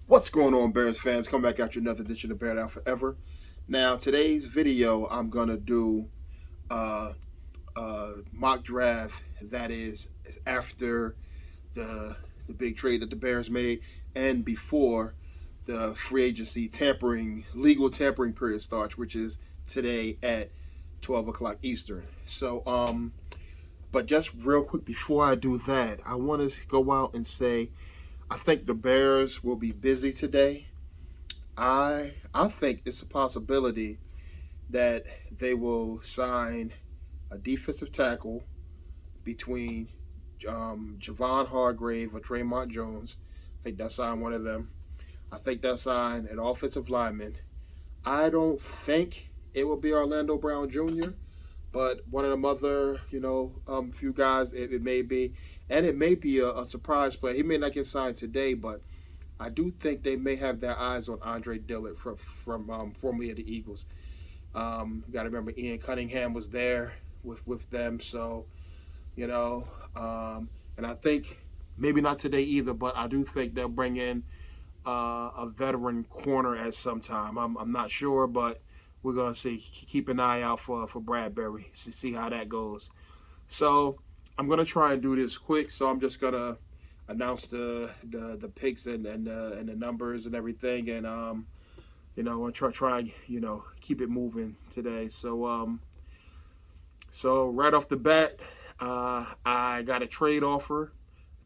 What's going on, Bears fans? Come back at you another edition of Bear Down Forever. Now, today's video, I'm gonna do uh, mock draft that is after the the big trade that the Bears made and before the free agency legal tampering period starts, which is today at 12 o'clock Eastern. But just real quick before I do that, I want to go out and say I think the Bears will be busy today. I think it's a possibility that they will sign a defensive tackle between Javon Hargrave or Draymond Jones. I think they'll sign one of them. I think they'll sign an offensive lineman. I don't think it will be Orlando Brown Jr., but one of them other, few guys, it may be. And it may be a surprise play. He may not get signed today, but I do think they may have their eyes on Andre Dillard from formerly of the Eagles. You got to remember Ian Cunningham was there with them, so and I think maybe not today either, but I do think they'll bring in a veteran corner at some time. I'm not sure, but we're gonna see. Keep an eye out for Bradbury. See how that goes. So I'm gonna try and do this quick. So I'm just gonna announce the picks and the numbers and everything, and and try keep it moving today. So right off the bat, I got a trade offer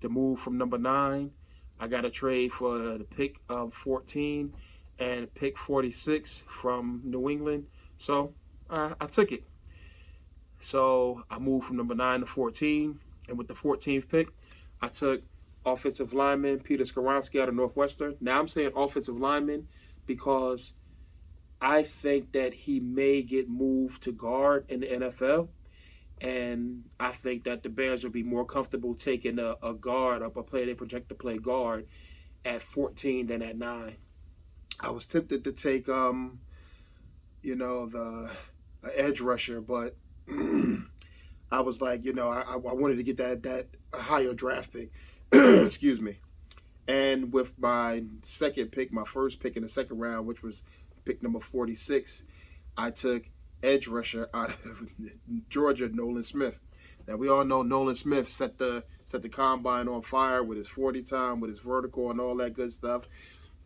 to move from number 9. I got a trade for the pick 14 and pick 46 from New England. So I took it. So I moved from number 9 to 14. And with the 14th pick, I took offensive lineman Peter Skoronski out of Northwestern. Now I'm saying offensive lineman because I think that he may get moved to guard in the NFL. And I think that the Bears will be more comfortable taking a guard up a player they project to play guard at 14 than at 9. I was tempted to take the edge rusher, but I was like, I wanted to get that higher draft pick. Excuse me. And with my second pick, my first pick in the second round, which was pick number 46, I took edge rusher out of Georgia, Nolan Smith. Now we all know Nolan Smith set the combine on fire with his 40 time, with his vertical and all that good stuff.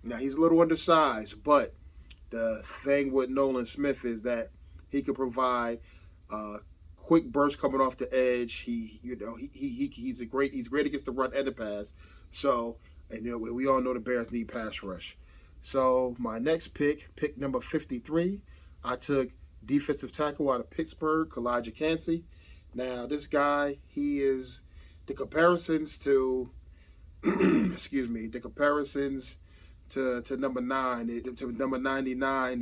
Now he's a little undersized, but the thing with Nolan Smith is that he can provide quick burst coming off the edge. He's great against the run and the pass. So, and we all know the Bears need pass rush. So my next pick number 53, I took defensive tackle out of Pittsburgh, Kalijah Kancey. Now this guy, he is the comparisons to the comparisons to number 9 to number 99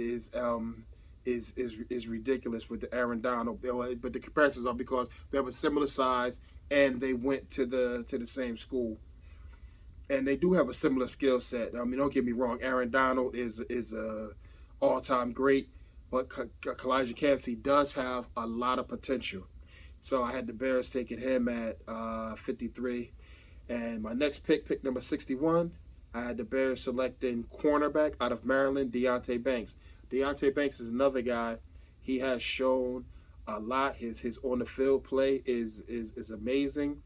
is ridiculous with the Aaron Donald. But the comparisons are because they were similar size and they went to the same school. And they do have a similar skill set. I mean, don't get me wrong. Aaron Donald is a all-time great, but Kalijah Kancey does have a lot of potential. So I had the Bears taking him at 53. And my next pick number 61, I had the Bears selecting cornerback out of Maryland, Deonte Banks. Deonte Banks is another guy. He has shown a lot. His on the field play is amazing.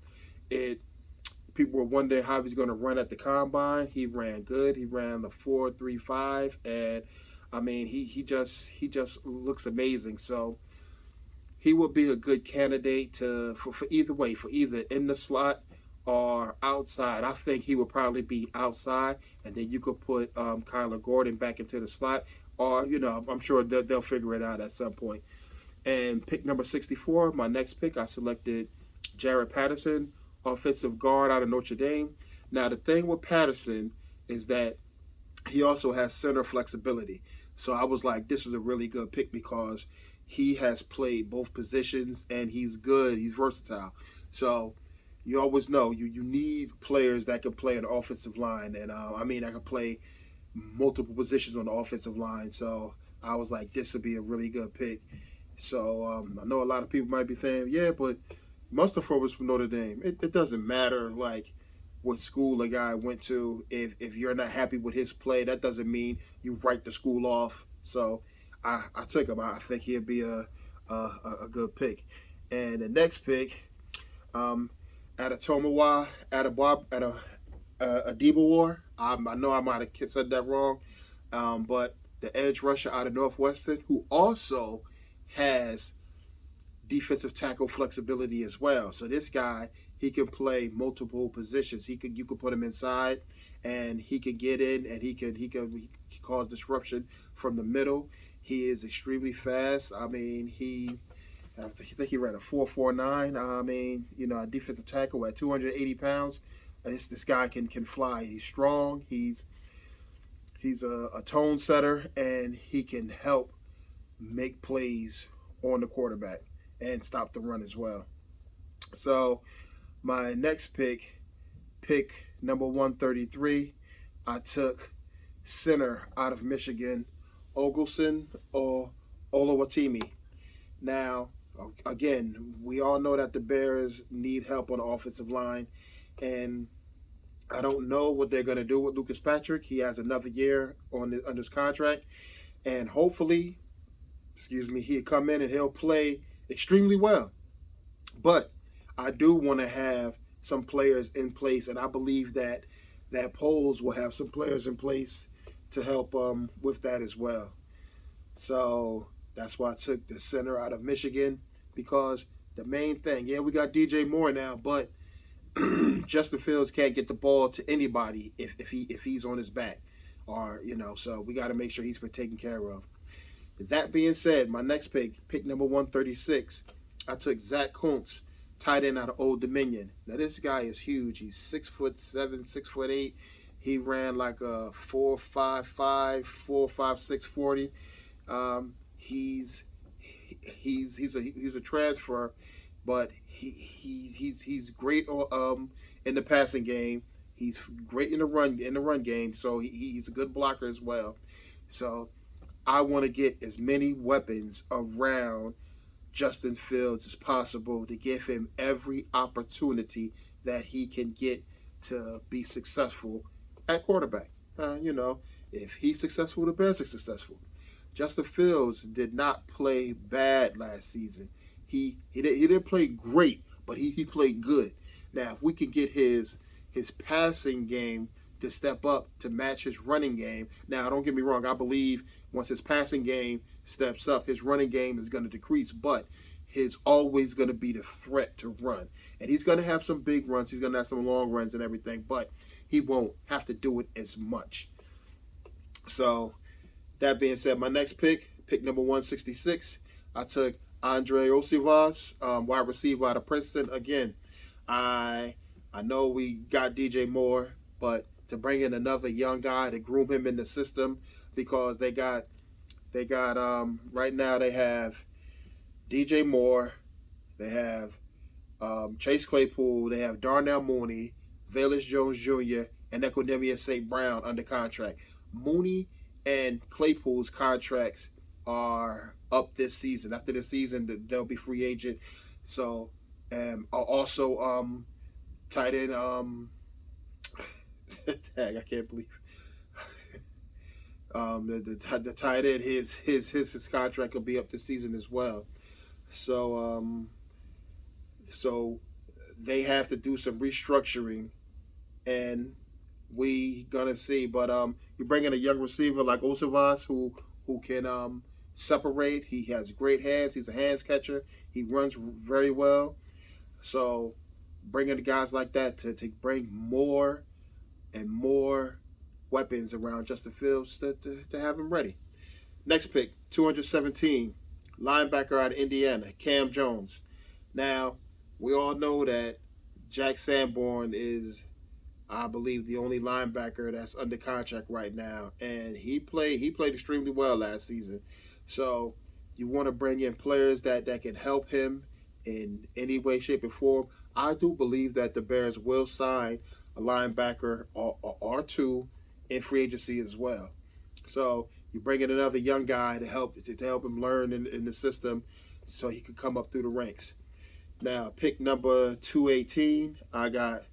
People were wondering how he's going to run at the combine. He ran good. He ran the 4.35, and I mean he just looks amazing. So he will be a good candidate for either way, for either in the slot or outside. I think he would probably be outside, and then you could put Kyler Gordon back into the slot, or I'm sure they'll figure it out at some point. And pick number 64, my next pick, I selected Jared Patterson, offensive guard out of Notre Dame. Now the thing with Patterson is that he also has center flexibility. So I was like, this is a really good pick because he has played both positions and he's good. He's versatile. So you always know you need players that can play an offensive line, and I can play multiple positions on the offensive line. So I was like, this would be a really good pick. So I know a lot of people might be saying, yeah, but Mustapha was from Notre Dame. It doesn't matter. Like, what school a guy went to. If you're not happy with his play, that doesn't mean you write the school off. So I took him. I think he'd be a good pick. And the next pick, um, at a Tomawa, at a Bob, at a Debo War. I know I might have said that wrong, but the edge rusher out of Northwestern, who also has defensive tackle flexibility as well. So this guy, he can play multiple positions. You could put him inside, and he can get in, and he cause disruption from the middle. He is extremely fast. I mean, I think he ran a 4.49. I mean, a defensive tackle at 280 pounds. This guy can fly. He's strong. He's a tone setter, and he can help make plays on the quarterback and stop the run as well. So my next pick number 133, I took center out of Michigan, Ogleson or Olawatimi. Now, again, we all know that the Bears need help on the offensive line, and I don't know what they're going to do with Lucas Patrick. He has another year under his contract, and hopefully, he'll come in and he'll play extremely well. But I do want to have some players in place, and I believe that Poles will have some players in place to help with that as well. So that's why I took the center out of Michigan, because the main thing, we got DJ Moore now, but Justin Fields can't get the ball to anybody if he's on his back, or so we got to make sure he's been taken care of. That being said, my next pick number 136, I took Zach Kuntz, tight end out of Old Dominion. Now this guy is huge. He's 6'7", 6'8". He ran like a 4.55, 4.56 40. He's a transfer, but he's great in the passing game. He's great in the run game. So he's a good blocker as well. So I want to get as many weapons around Justin Fields as possible to give him every opportunity that he can get to be successful at quarterback. If he's successful, the Bears are successful. Justin Fields did not play bad last season. He didn't play great, but he played good. Now, if we can get his passing game to step up to match his running game. Now, don't get me wrong. I believe once his passing game steps up, his running game is going to decrease, but he's always going to be the threat to run. And he's going to have some big runs. He's going to have some long runs and everything, but he won't have to do it as much. So that being said, my next pick number 166, I took Andre Osivas, wide receiver out of Princeton. Again, I know we got DJ Moore, but to bring in another young guy to groom him in the system, because they got right now they have DJ Moore, they have Chase Claypool, they have Darnell Mooney, Velus Jones Jr., and Equanimeous St. Brown under contract. Mooney and Claypool's contracts are up this season. After this season, they'll be free agent. So, also tight end. Tag, I can't believe. The tight end, his contract will be up this season as well. So so they have to do some restructuring, and we gonna see. But you bring in a young receiver like Osivas who can separate. He has great hands. He's a hands catcher. He runs very well. So bringing the guys like that to bring more and more weapons around Justin Fields to have him ready. Next pick, 217, linebacker out of Indiana, Cam Jones. Now, we all know that Jack Sanborn is, I believe, the only linebacker that's under contract right now, and he played extremely well last season. So you want to bring in players that can help him in any way, shape, or form. I do believe that the Bears will sign a linebacker or two in free agency as well. So you bring in another young guy to help him learn in the system, so he could come up through the ranks. Now, pick number 218, I got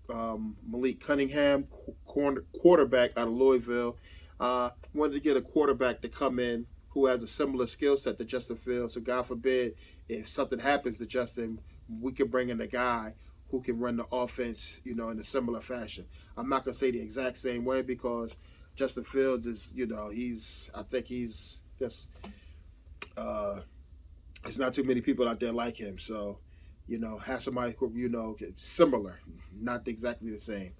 Malik Cunningham, quarterback out of Louisville. Wanted to get a quarterback to come in who has a similar skill set to Justin Fields. So God forbid if something happens to Justin, we could bring in a guy who can run the offense, in a similar fashion. I'm not gonna say the exact same way because Justin Fields is, I think he's just, there's not too many people out there like him. So, have somebody, similar, not exactly the same.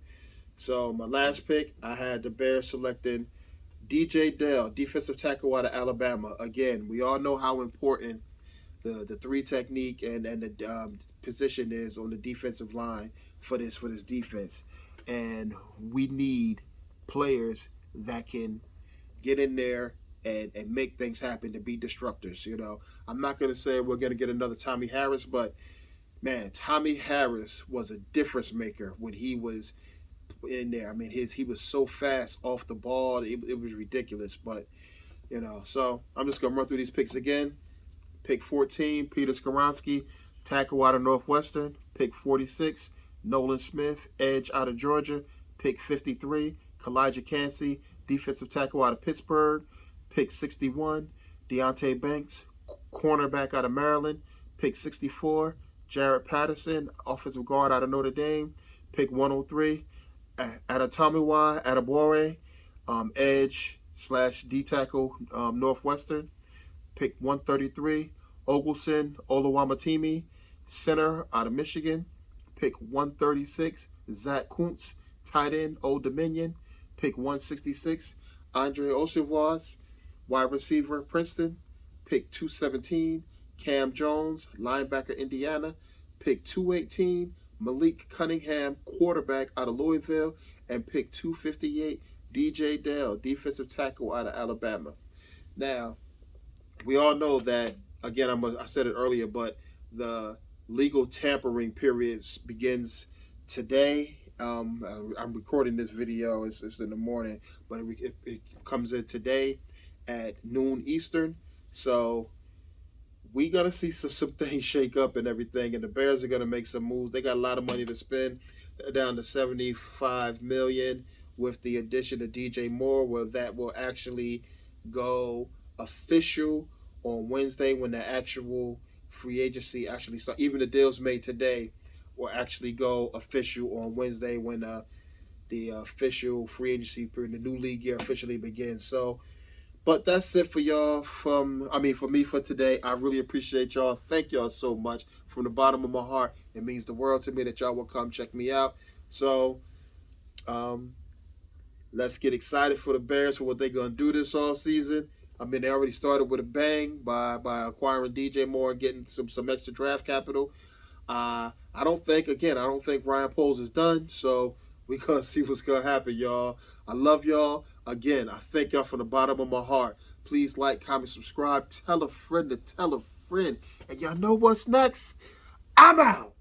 So my last pick, I had the Bears selecting DJ Dell, defensive tackle out of Alabama. Again, we all know how important the three technique and the position is on the defensive line for this defense, and we need players that can get in there and make things happen to be disruptors. I'm not going to say we're going to get another Tommy Harris, but man, Tommy Harris was a difference maker when he was in there. I mean, he was so fast off the ball, it was ridiculous. But so I'm just gonna run through these picks again. Pick 14, Peter Skoronski, tackle out of Northwestern. Pick 46, Nolan Smith, edge out of Georgia. Pick 53, Kalijah Cansey, defensive tackle out of Pittsburgh. Pick 61, Deontay Banks, cornerback out of Maryland. Pick 64, Jared Patterson, offensive guard out of Notre Dame. Pick 103, Adetomiwa Adebawore, edge / D tackle, Northwestern. Pick 133, Ogleson Oluwamatimi, center out of Michigan. Pick 136, Zach Kuntz, tight end, Old Dominion. Pick 166, Andre Oshenvois, wide receiver, Princeton. Pick 217, Cam Jones, linebacker, Indiana. Pick 218, Malik Cunningham, quarterback out of Louisville. And pick 258, DJ Dell, defensive tackle out of Alabama. Now, we all know that, again, I said it earlier, but the legal tampering period begins today. I'm recording this video, it's in the morning, but it comes in today at noon Eastern. So we got to see some things shake up and everything, and the Bears are going to make some moves. They got a lot of money to spend. They're down to $75 million with the addition of DJ Moore, where that will actually go official on Wednesday when the actual free agency actually starts. Even the deals made today will actually go official on Wednesday when the official free agency period, the new league year officially begins. So, but that's it for y'all for me for today. I really appreciate y'all. Thank y'all so much from the bottom of my heart. It means the world to me that y'all will come check me out. So, let's get excited for the Bears for what they're going to do this all season. I mean, they already started with a bang by acquiring DJ Moore and getting some extra draft capital. I don't think Ryan Poles is done. So we're going to see what's going to happen, y'all. I love y'all. Again, I thank y'all from the bottom of my heart. Please like, comment, subscribe. Tell a friend to tell a friend. And y'all know what's next? I'm out.